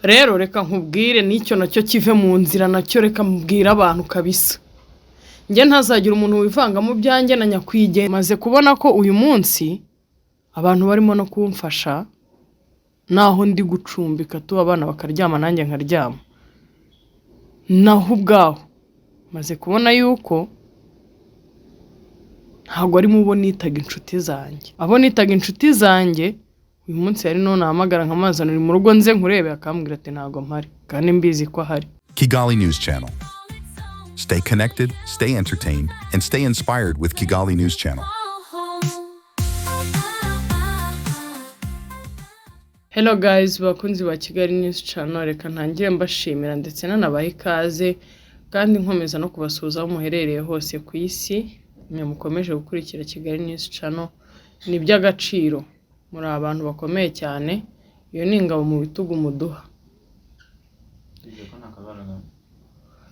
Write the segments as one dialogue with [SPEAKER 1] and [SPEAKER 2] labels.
[SPEAKER 1] rero reka nkubwire n'icyo nacyo kive mu nzira nacyo reka mbwira abantu kabisa njye ntazagira umuntu wivanga mu byanjye na nyakwige maze kubona ko uyu munsi abantu barimo no kumfasha naho ndi gucumbika tu abana bakaryama nanjye nkaryama naho ubwaho maze kubona yuko ntabwo ari mubo nitaga inshuti zanjye abo nitaga inshuti zanjye uyu munsi yari none ahamagara nkamazanira mu rugo nze nkurebe akambwira ati ntago mpari kandi mbizi ko ahari.
[SPEAKER 2] Kigali News Channel. Stay connected, stay entertained, and stay inspired with Kigali News Channel.
[SPEAKER 1] Hello guys, bakunzi ba Kigali News Channel, reka ntangire mbashimira ndetse nanabaha ikaze kandi nkomeza no kubasuhuza aho muherereye hose ku isi. Mwe mukomeje gukurikira Kigali News Channel, ni by'agaciro muri abantu bakomeye cyane, iyo ni ingabo mu bitugu muduha.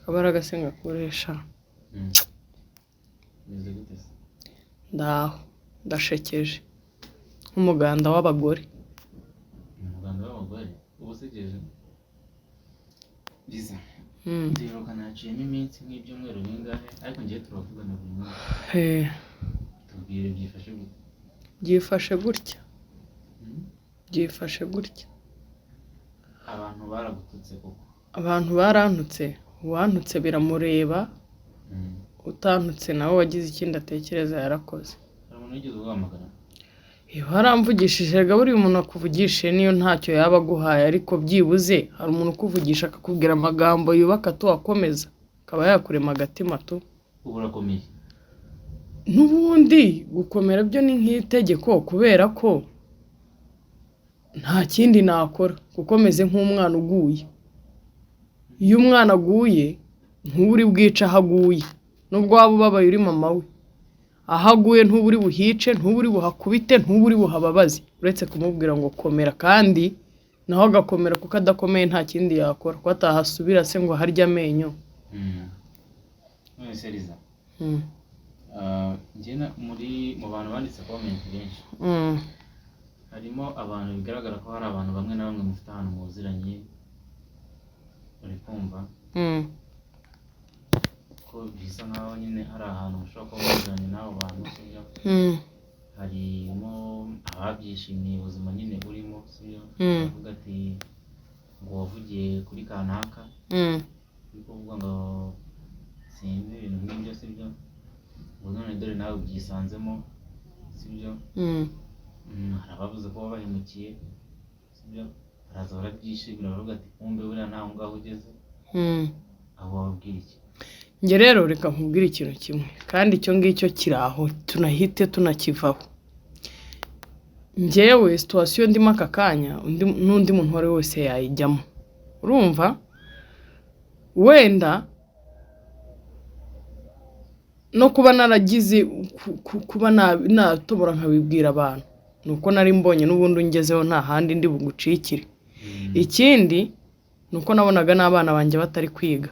[SPEAKER 1] Akabaraga se ngakoresha ndaho ndashekeje nk'umuganda w'abagore.
[SPEAKER 3] Biza. Ndiruka naciyemo iminsi nk'ibyumweru bingahe ariko ngiye turavugana buri munsi. Tubwire byifashe gute?
[SPEAKER 1] Byifashe gutya. Byifashe gutya.
[SPEAKER 3] Abantu baragututse koko.
[SPEAKER 1] Abantu barantutse, uwantutse biramureba. Utantutse nawe wagize ikindi atekereza yarakoze.
[SPEAKER 3] Hari umuntu wigeze uguhamagara?
[SPEAKER 1] Baramvugishije buri umuntu akuvugishije niyo ntacyo yaba aguhaye ariko byibuze hari umuntu ukuvugisha akakubwira amagambo yubaka tu akomeza akaba yakurema agatima tu.
[SPEAKER 3] Urakomeye.
[SPEAKER 1] N'ubundi gukomera byo ni nk'itegeko kubera ko nta kindi nakora kuko meze nk'umwana uguye. Iyo umwana aguye ntuburi bwica ahaguye nubwo waba ubabaye uri mama we. Ahaguye ntuburi buhice, ntuburi buhakubite, ntuburi buhababaze uretse kumubwira ngo komera kandi naho agakomera kuko adakomeye nta kindi yakora ko atahasubira se ngo harya amenyo.
[SPEAKER 3] None Seriza. Njye muri mu bantu banditse comment benshi. Harimo abantu bigaragara ko hari abantu bamwe na bamwe mufite ahantu muziranye. Uri kumva? Ko bisa nkaho nyine hari ahantu ushobora kuba muziranye n'abo bantu sibyo? Harimo ababyishimiye ubuzima nyine urimo sibyo? Bavuga ati ngo wavugiye kuri kanaka. Uri kuvuga ngo sinzi ibintu nk'ibyo sibyo? Ngo none dore nawe ubyisanzemo sibyo? Hari abavuze ko wabahemukiye sibyo? Baraza barabyishimira bavuga ati kumbe buriya naho ngaho ugeze. Aho wababwira iki? Nge rero reka nkubwire ikintu kimwe kandi icyo ngicyo kiraho tunahite tunakivaho. Ngewe situation ndimo aka kanya n'undi muntu wari wese yayijyamo. Urumva? Wenda no kuba naragize kuba natobora nkabibwira abantu nuko nari mbonye n'ubundi ngezeho nta handi ndi bugucikire. Ikindi nuko nabonaga n'abana banjye batari kwiga.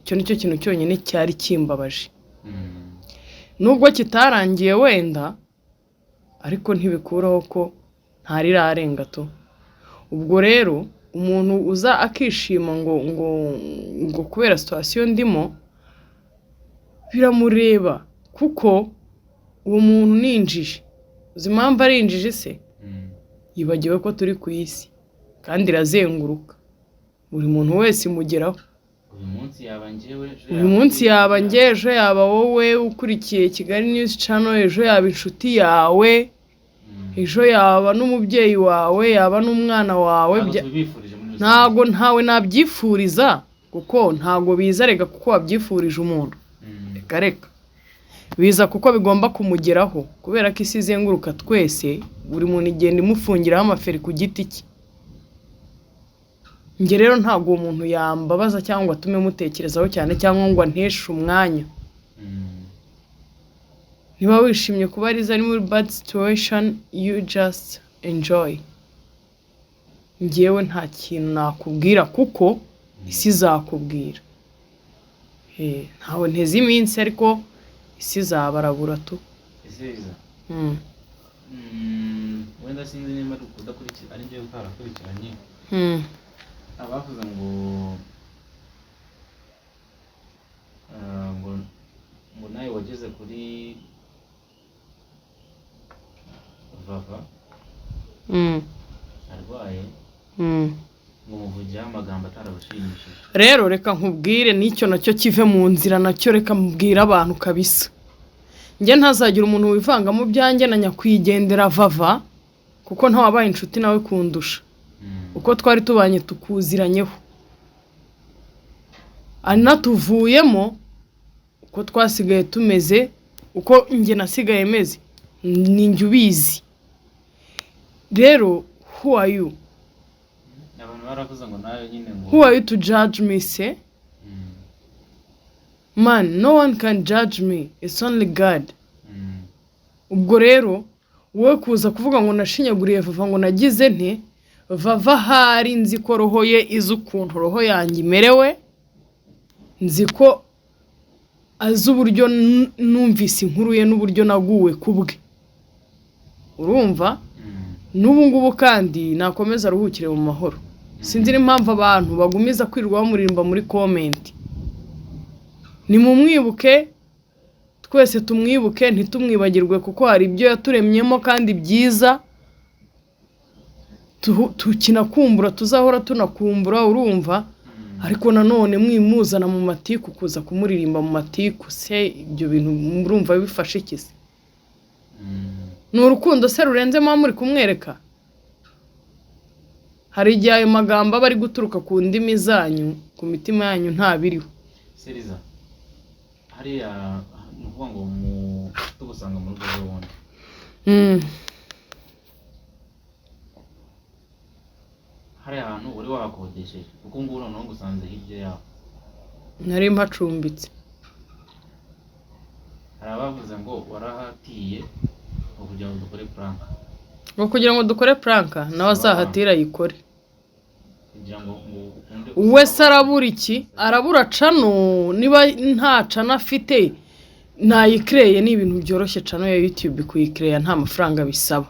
[SPEAKER 3] Icyo nicyo kintu cyonyine cyari kimbabaje. Nubwo kitarangiye wenda ariko ntibikuraho ko ntari rarenga to. Ubwo rero umuntu uza akishima ngo kubera situation ndimo biramureba kuko uwo muntu ninjije. Uzi impamvu ari injije se? Yibagiwe ko turi ku isi kandi irazenguruka. Buri muntu wese imugeraho. Uyu munsi yaba njye, ejo yaba wowe ukurikiye Kigali News Channel, ejo yaba inshuti yawe, ejo yaba n'umubyeyi wawe, yaba n'umwana wawe. Ntago ntawe nabyifuriza kuko ntago biza rega kuko wabyifurije umuntu. Reka biza kuko bigomba kumugeraho kubera ko isi izenguruka twese, buri muntu igenda imufungiraho amaferi ku giti cye. Nge rero ntago umuntu yambabaza cyangwa atume mutekerezaho cyane cyangwa ngo anteshe umwanya. Niba wishimye kuba ari muri bad situation, you just enjoy. Ngewe nta kintu nakubwira kuko isi izakubwira. Ntawe nteze iminsi ariko isi izabarabura tu. Seriza. Wenda sinzi niba udakurikira ari njye utarakurikiranye.
[SPEAKER 4] abavuze ngo ngo ngo nawe wageze kuri Vava arwaye ngo muvugireho amagambo atarabashimishije.
[SPEAKER 3] rero reka nkubwire n'icyo nacyo kive mu nzira, nacyo reka mbwira abantu kabisa. Njye ntazagira umuntu wivanga mu byanjye na nyakwigendera Vava, kuko ntawabaye inshuti nawe kundusha. Uko twari tubanye tukuziranyeho, anatuvuyemo uko twasigaye tumeze, uko njye nasigaye meze ni njye ubizi. Rero who are you?
[SPEAKER 4] Abantu baravuze ngo nawe nyine ngo
[SPEAKER 3] Who are you to judge me, say? Man, no one can judge me. It's only God. Ubwo rero wowe kuza kuvuga ngo nashinyaguriye Vava ngo nagize nte, Vava hari nzi ko roho ye izi ukuntu roho yanjye imerewe, nzi ko azi uburyo numvise inkuru ye n'uburyo naguwe kubwe. Urumva? N'ubu ngubu kandi nakomeza aruhukire mu mahoro. Sinzi n'impamvu abantu bagumiza kwirirwa bamurimba muri comment. Ni mumwibuke, twese tumwibuke, ntitumwibagirwe kuko hari ibyo yaturemyemo kandi byiza. Tukinakumbura, tuzahora tunakumbura, urumva? Ariko nanone mwimuzana mu matiku, kuza kumuririmba mu matiku, se ibyo bintu murumva bifashe iki se? Ni urukundo se rurenzemo muri kumwereka? Hari igihe ayo magambo aba ari guturuka ku ndimi zanyu, ku mitima yanyu nta biriho.
[SPEAKER 4] Seriza hariya nuvuga ngo mu tugusanga mu rugo rw'ubundi hari ahantu uri wahakodesheje kuko ngubu noneho ngusanze hirya yaho.
[SPEAKER 3] Nari mpacumbitse.
[SPEAKER 4] Hari abavuze ngo warahatiye kugira ngo dukore prank.
[SPEAKER 3] Ngo kugira ngo dukore prank nawe azahatira yikore.
[SPEAKER 4] Kugira ngo ukunde
[SPEAKER 3] Wese arabura iki? Arabura cano, niba nta cano afite nayikreye. Ni ibintu byoroshye cano ya YouTube kuyikreya nta mafaranga bisaba.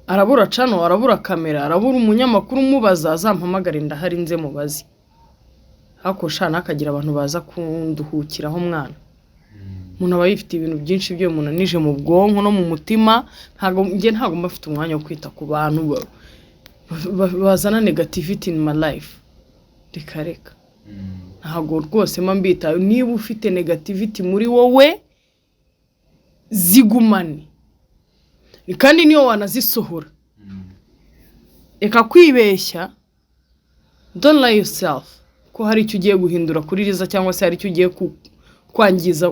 [SPEAKER 3] Arabura cano, arabura kamera, arabura umunyamakuru umubaza, azampamagara ndahari nze mubazi. Hako shana akagira abantu baza kunduhukiraho mwana. Umuntu aba yifite ibintu byinshi byo munanije mu bwonko no mu mutima. Ntago mbafite umwanya wo kwita ku bantu bazana negativity in my life. Reka ntago rwose mbita. Niba ufite negativity muri wowe zigumane, kandi niyo wanazisohora. Eka kwibeshya, don't lie yourself ko hari icyo ugiye guhindura kuri Liza cyangwa se hari icyo ugiye kwangiza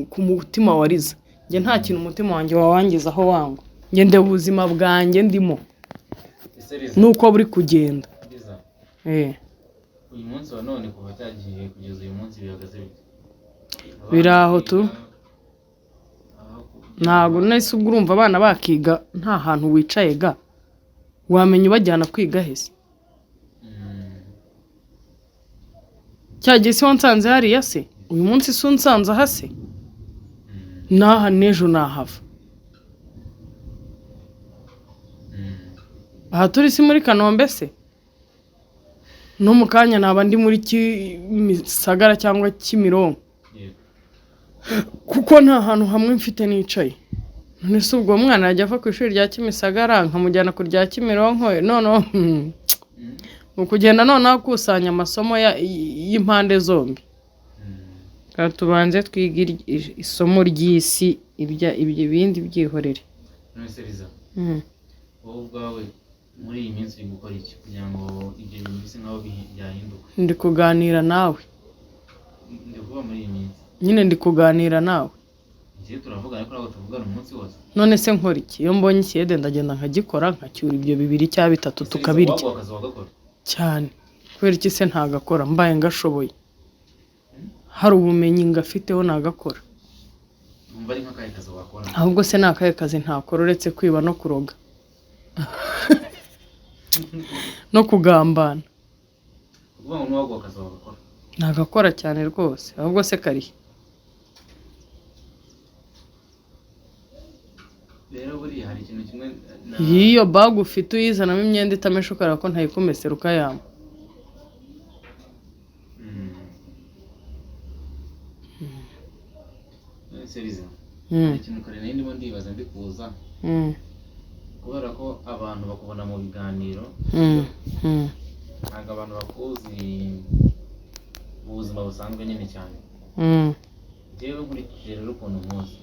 [SPEAKER 3] ku mutima wa Liza. Nge nta kintu umutima wanjye wawangiza aho wangu. Nge nde ubuzima bwanjye ndimo nuko buri kugenda.
[SPEAKER 4] Uyu munsi wa none kuva cyagiye kugeza uyu munsi bihagaze bite?
[SPEAKER 3] Biraho tu. Ntago nese ubwo urumva abana bakiga nta hantu wicaye ga wamenye bajyana kwiga hese. Cyagiye se wansanze hariya se, uyu munsi se unsanze aha se, naha nejo nahava. Aha turi si muri Kanombe se, no mu kanya naba ndi muri Kimisagara cyangwa Kimironko, kuko nta hantu hamwe mfite nicaye. None se ubwo mwana yajya ava ku ishuri rya Kimisagara nkamujyana ku rya Kimironko, none ukugenda none akusanya amasomo y'impande zombi. Kandi tubanze twigira isomo ry'isi, ibyo bindi byihorere.
[SPEAKER 4] None se Liza, wowe ubwawe muri iyi minsi uri gukora iki kugira ngo ibyo bintu bise nkaho byahinduka?
[SPEAKER 3] Ndi kuganira nawe.
[SPEAKER 4] Ndi kuvuga muri iyi minsi
[SPEAKER 3] nyine ndi kuganira nawe.
[SPEAKER 4] Ngiye turavuga ariko ntabwo tuvugana umunsi wose.
[SPEAKER 3] None se nkora iki? Iyo mbonye ikiyede ndagenda nkagikora, nkacyura ibyo 2 cyangwa 3 tukabirya cyane. Kubera iki se ntagakora? Mbaye ngashoboye, hari ubumenyi ngafiteho nagakora.
[SPEAKER 4] Numva ari nk'akahe kazi wakora?
[SPEAKER 3] Ahubwo se nakahe kazi ntakora uretse kwiba no kuroga no kugambana?
[SPEAKER 4] Kuvuga ngo n'uwaguha akazi wagakora?
[SPEAKER 3] Nagakora cyane rwose. Ahubwo se karihe?
[SPEAKER 4] Rero buriya hari ikintu kimwe
[SPEAKER 3] iyo bag ufite uyizanamo imyenda itameshe ukara ko ntayikomesera ukayama.
[SPEAKER 4] Seriza ikintu kare nari ndimo ndibaza ndi kuza kubera ko abantu bakubona mu biganiro ntabwo abantu bakuzi mu buzima busanzwe nyine cyane. Njyewe nkurikije rero ukuntu muzi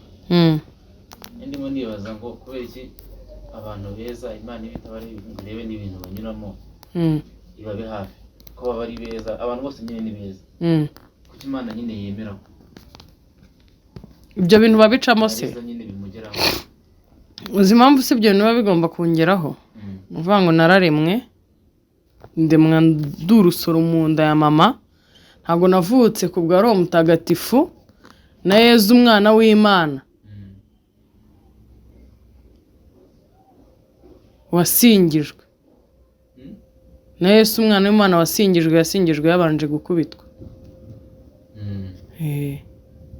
[SPEAKER 4] ndimo ndibaza ngo kubera iki abantu beza Imana ibita bari ngurebe n'ibintu banyuramo ibabe hafi ko baba ari beza, abantu bose nyine ni beza kuko Imana nyine yemera ko
[SPEAKER 3] ibyo bintu babicamo se
[SPEAKER 4] nyine bimugeraho.
[SPEAKER 3] uzi impamvu si ibyo bintu biba bigomba kongeraho uvuga ngo nararemwe ndemwa ndurusoro mu nda ya mama, ntabwo navutse ku bwa Roho Mutagatifu na Yezu umwana w'Imana wasingijwe na Yesu umwana w'Imana wasingijwe, yasingijwe yabanje gukubitwa.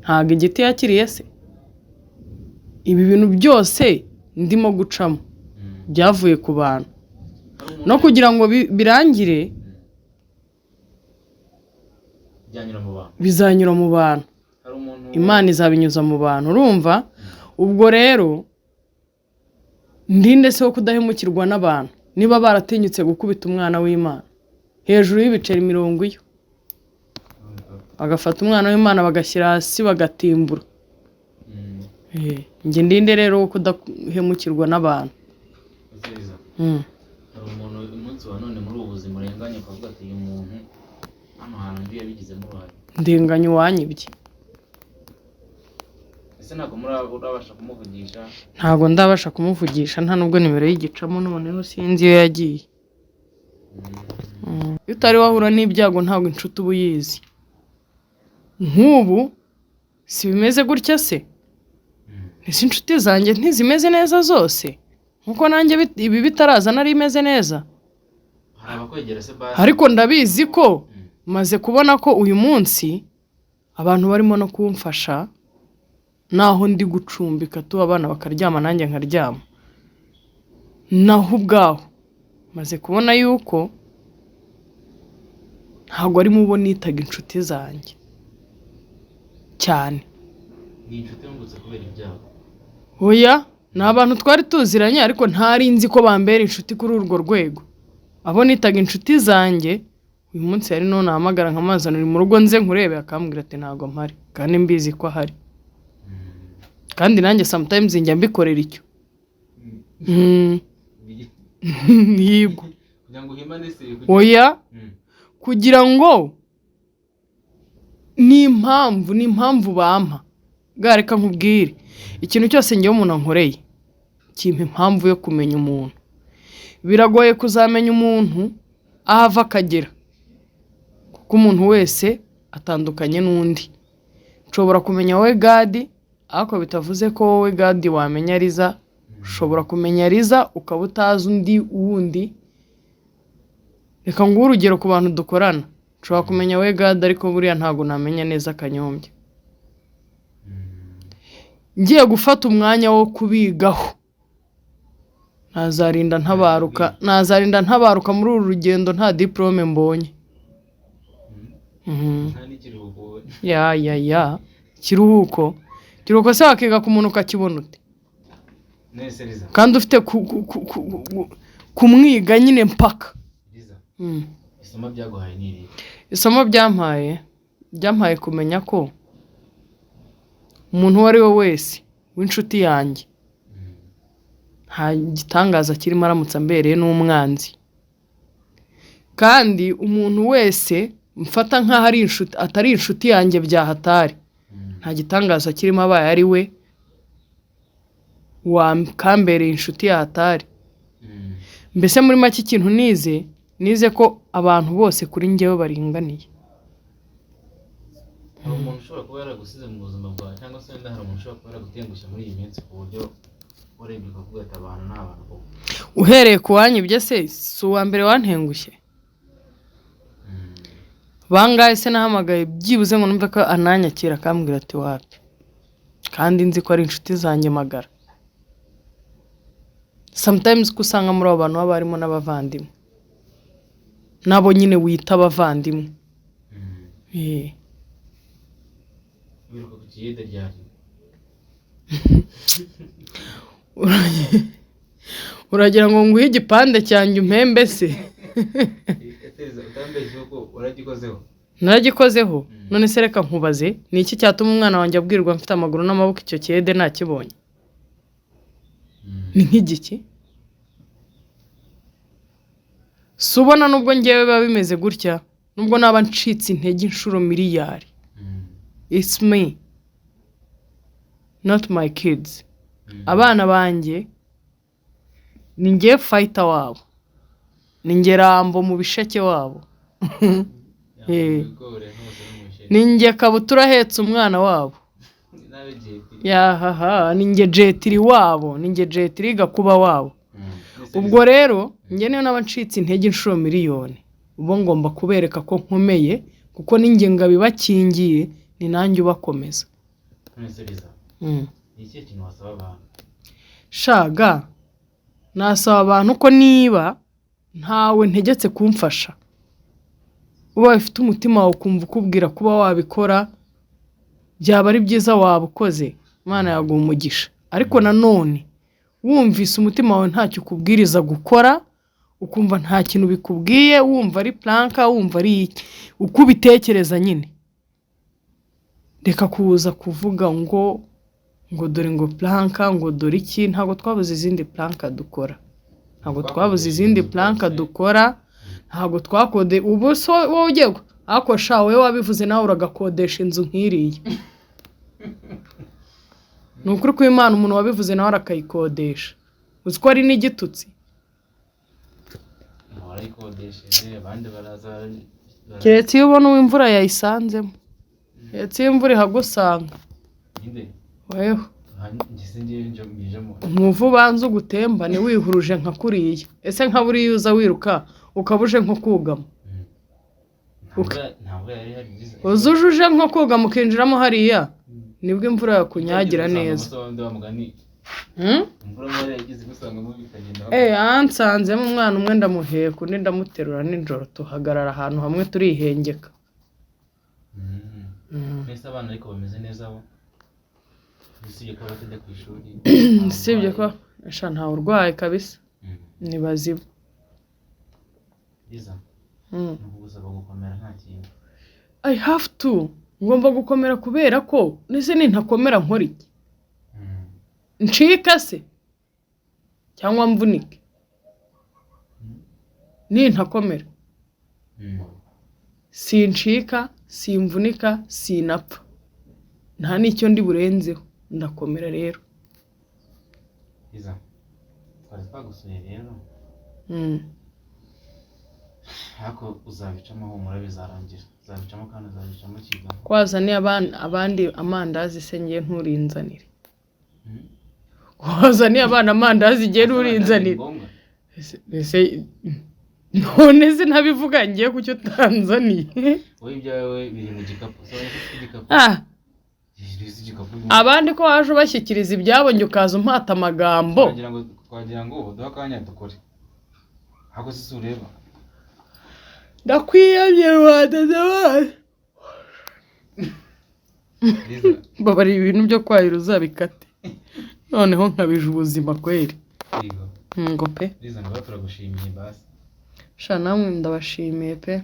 [SPEAKER 3] Ntabwo igiti yakiriye se. Ibi bintu byose ndimo gucamo byavuye ku bantu, no kugira ngo birangire bizanyura mu bantu, Imana izabinyuza mu bantu. Urumva? Ubwo rero ndinde se wo kudahemukirwa n'abantu niba baratinyutse gukubita umwana w'Imana hejuru y'ibiceri 70, bagafata umwana w'Imana bagashyira hasi bagatimbura. Njye ndinde rero wo kudahemukirwa n'abantu.
[SPEAKER 4] Hari umuntu umunsi wa none muri ubu buzima urenganya ukavuga ati uyu muntu hano hantu mbi yabigizemo uruhare.
[SPEAKER 3] Ndenganya uwanyibye.
[SPEAKER 4] Ese ntabwo urabasha kumuvugisha?
[SPEAKER 3] Ntabwo ndabasha kumuvugisha, nta nubwo nimero y'igicamo noneho sinzi iyo yagiye. Iyo utari wahura n'ibyago ntabwo inshuti uba uyizi. Nk'ubu si bimeze gutya se? Ese inshuti zanjye ntizimeze neza zose nkuko nanjye ibi bitaraza nari imeze neza?
[SPEAKER 4] Hari abakwegera se basi?
[SPEAKER 3] Ariko ndabizi ko maze kubona ko uyu munsi abantu barimo no kumfasha, naho ndi gucumbika tu abana bakaryama nanjye nkaryama, naho ubwaho maze kubona yuko ntabwo ari mubo nitaga inshuti zanjye cyane.
[SPEAKER 4] Ni inshuti yungutse kubera ibyago?
[SPEAKER 3] Oya, ni abantu twari tuziranye ariko ntari nzi ko bambera inshuti kuri urwo rwego. Abo nitaga inshuti zanjye uyu munsi yari none ahamagara nkamazanira mu rugo nze nkurebe, akambwira ati ntago mpari, kandi mbizi ko ahari. Kandi nanjye sometimes njya mbikorera icyo. Yego.
[SPEAKER 4] Kugira ngo uhimane se?
[SPEAKER 3] Oya, kugira ngo ni impamvu bampa. Gareka nkubwire, ikintu cyose ngiye umuntu ankoreye kimpa impamvu yo kumenya umuntu. Biragoye kuzamenya umuntu ahava akagera, kuko umuntu wese atandukanye n'undi. Nshobora kumenya wowe Gadi, ariko bitavuze ko wowe Gadi wamenya Riza. Ushobora kumenya Riza ukaba utazi undi wundi. Reka nguhe urugero ku bantu dukorana. Nshobora kumenya wowe Gadi ariko buriya ntabwo namenya neza Kanyombya. Ngiye gufata umwanya wo kubigaho, nazarinda ntabaruka muri uru rugendo nta diplome mbonye. Ya kiruhuko se wakiga ku muntu ukakibona ute? Kandi ufite kumwiga nyine mpaka.
[SPEAKER 4] Isomo byaguhaye ni iri?
[SPEAKER 3] Isomo byampaye kumenya ko umuntu uwo ari we wese w'inshuti yanjye nta gitangaza kirimo aramutse ambereye n'umwanzi. Kandi umuntu wese mfata nk'aho ari inshuti atari inshuti yanjye byahatari, nta gitangaza kirimo abaye ari we wakambereye inshuti yahatari. Mbese muri make ikintu nize ko abantu bose kuri njyewe baringaniye.
[SPEAKER 4] Hari umuntu ushobora kuba yaragusize mu buzima bwawe, cyangwa se wenda hari umuntu ushobora kuba yaragutengushye muri iyi minsi ku buryo urebye ukavuga ati abantu ni abantu koko?
[SPEAKER 3] Uhereye ku wanyibye se si uwa mbere wantengushye? Bangahe se nahamagaye byibuze ngo numve ko ananyakira akambwira ati wapi, kandi nzi ko ari inshuti zanjye magara. sometimes ko usanga muri abo bantu baba barimo n'abavandimwe nabo nyine wita abavandimwe
[SPEAKER 4] wiruka ku kiyede ryari
[SPEAKER 3] uragira ngo nguhe igipande cyanjye umpembe se
[SPEAKER 4] utambeshye ko uragikozeho
[SPEAKER 3] naragikozeho none se reka nkubaze ni iki cyatuma umwana wanjye abwirwa mfite amaguru n'amaboko icyo kiyede ntakibonye ni nk'igiki si ubona nubwo ngewe biba bimeze gutya nubwo naba ncitse intege inshuro miliyari it's me not my kids abana banjye ni nge fighter wabo ni nge rambo mu bisheke wabo ni nge kabutura ahetse umwana wabo yahaha ni nge jetiri wabo ni nge jetiri gakuba wabo ubwo rero nge niyo naba ncitse intege inshuro miliyoni ubu ngomba kubereka ko nkomeye kuko ninjye ngabibakingiye ni nanjye ubakomeza shaga nasaba abantu ko niba ntawe ntegetse kumfasha uba ufite umutima wawe ukumva ukubwira kuba wabikora byaba ari byiza waba ukoze Imana yaguha umugisha ariko nanone wumvise umutima wawe ntacyo ukubwiriza gukora ukumva nta kintu bikubwiye wumva ari planka wumva ari uko ubitekereza nyine reka kuza kuvuga ngo dore ngo planka ngo dore iki ntabwo twabuze izindi planka dukora ntabwo twabuze izindi planka dukora ntabwo twakode ubu so wowe ugiye ako shawe wabivuze nawe uragakodesha inzu nk'iriya ni ukuri ko Imana umuntu wabivuze nawe arakayikodesha uzi ko ari n'igitutsi keretse iyo ubona imvura yayisanzemo keretse iyo imvura ihagusanga weho nkuva ubanza ugutembane wihuruje nka kuriya ese nka buriya uza wiruka ukabuje nko kugama uzujuje nko kugama ukinjiramo hariya nibwo imvura yakunyagira neza ansanzemo umwana umwe ndamuheka undi ndamuterura nijoro tuhagarara ahantu hamwe turihengeka
[SPEAKER 4] mbese abana ariko bameze neza bo usibye ko batajya ku ishuri
[SPEAKER 3] usibye ko ntawe urwaye kabisa ni bazima
[SPEAKER 4] biza ntugusaba gukomera nta kintu
[SPEAKER 3] I have to ngomba gukomera kubera ko nese nintakomera nkora iki ncika se cyangwa mvunike nintakomera sincika simvunika sinapfa nta n'icyo ndi burenzeho ndakomera rero
[SPEAKER 4] biza twari twagusuye rero ariko uzabicamo humura bizarangira uzabicamo kandi uzabicamo kiga
[SPEAKER 3] kwazaniye abandi amandazi se ngiye nturinzanire kwazaniye abana amandazi ngiye nturinzanire ese none se ntabivuga ngiye kucyo utanzaniye
[SPEAKER 4] wowe ibyawe biri mu gikapu
[SPEAKER 3] abandi ko waje ubashyikiriza ibyabo njye ukaza umpata amagambo
[SPEAKER 4] twagira ngo uduhe akanya dukore ahubwo se ureba
[SPEAKER 3] ndakwiyamye Rwanda n'abandi babari ibintu byo kwahira uzabikate noneho nkabije ubuzima kweri ngo pe
[SPEAKER 4] Liza ngo turagushimiye basi
[SPEAKER 3] sha namwe ndabashimiye pe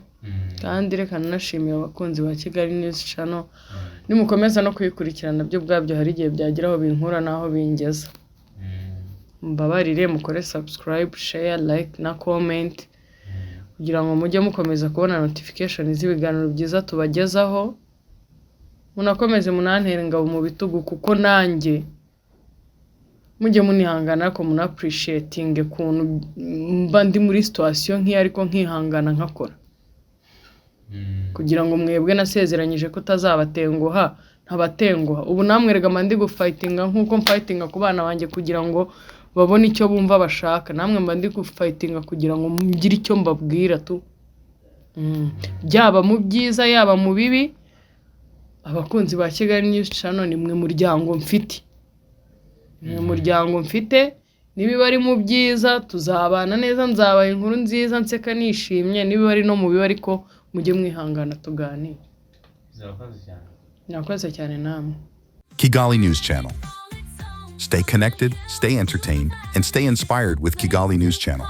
[SPEAKER 3] kandi reka nanashimiye abakunzi ba Kigali News Channel nimukomeza no kuyikurikirana byo bwabyo hari igihe byagira aho binkura naho bingeza mbabarire mukore subscribe share like na comment kugira ngo mujye mukomeza kubona notification z'ibiganiro byiza tubagezaho munakomeze munantere ngabo mu bitugu kuko nanjye mujye munihangana ko muna appreciating kuntu mba ndi muri situation nk'iyi ariko nkihangana nkakora kugira ngo mwebwe nasezeranyije ko tazabatenguha ntabatenguha ubu namwe rega mandi gufightinga nkuko mfightinga ku bana banjye kugira ngo babone icyo bumva bashaka namwe mba ndi gufightinga kugira ngo mugire icyo mbabwira tu byaba mu byiza yaba mu bibi abakunzi ba Kigali News Channel ni mwe muryango mfite muryango mfite niba ari mu byiza tuzabana neza, nzabaha inkuru nziza nseka nishimye, niba ari no mu bibi ariko mujye mwihangana tuganire. Murakoze cyane namwe.
[SPEAKER 2] Kigali News Channel. Stay connected, stay entertained, and stay inspired with Kigali News Channel.